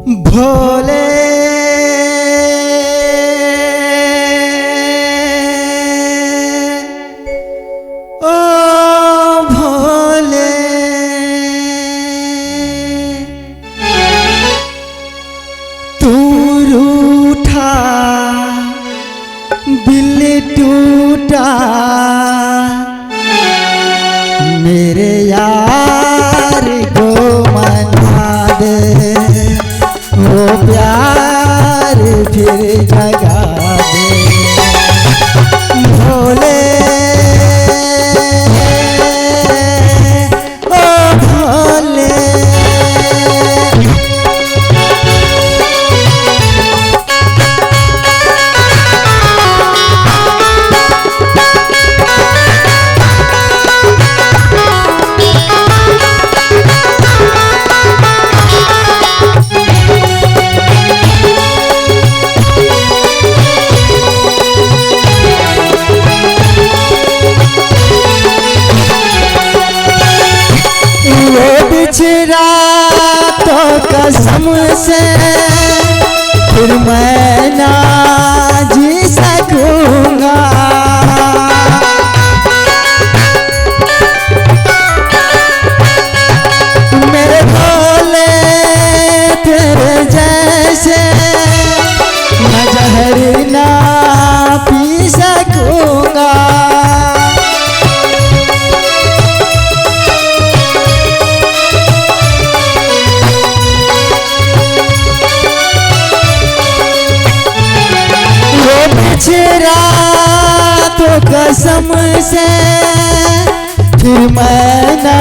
भोले ओ भोले तू रूठा दिल टूटा मेरे यार को मना दे वो प्यार फिर जगा दे भोले ओ भोले बिछड़ा तो कसम से फिर मैं ना जी सकूंगा मेरे भोले तेरे जैसे मैं जहर ना पी सकूंगा बिछड़ा तो कसम से फिर मैं ना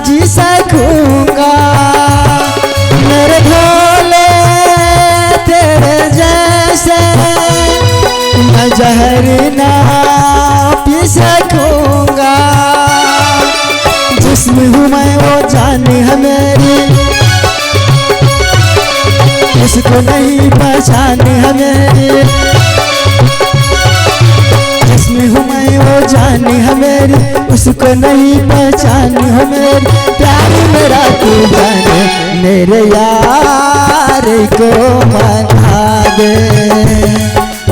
जी सकूंगा मेरे भोले तेरे जैसे मैं जहर ना पी सकूंगा जिसमें हूँ मैं वो जान है मेरी उसको नहीं पहचान है मेरी जिसमें हूँ मैं वो जान है मेरी उसको नहीं पहचान है मेरी प्यार मेरा तू जाने मेरे यार को मना दे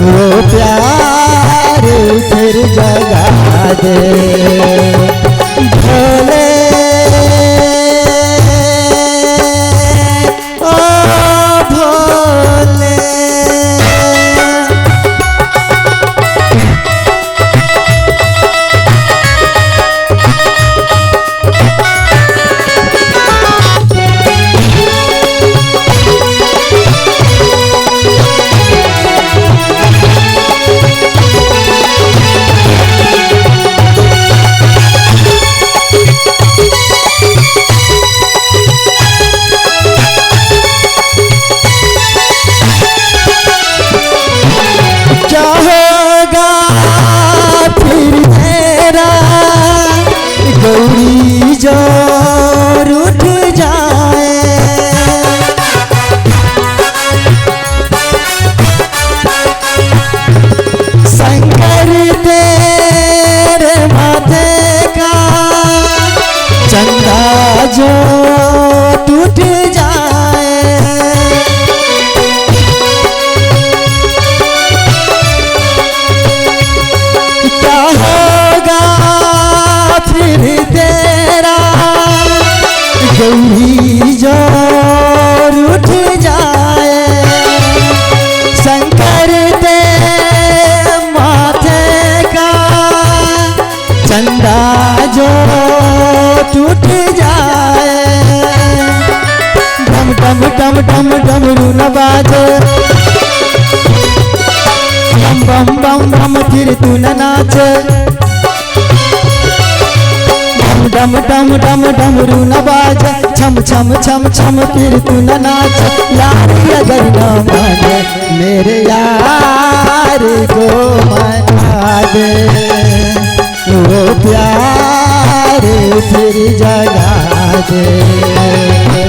वो प्यार फिर जगा दे भोले गौरी जो रूठ जाए शंकर तेरे माथे का चंदा जो टूट जाए क्या होगा फिर तेरा गौरी जो रूठ जाए शंकर तेरे माथे का चंदा जो टूट जाए डम डम डम डम डमरू न बाजे बम बम बम बम फिर तू न नाचे डम डम डम डमरू न बाजे छम छम छम छम फिर तू न नाच यार अगर न माने मेरे यार को मना दे वो प्यार फिर जगा दे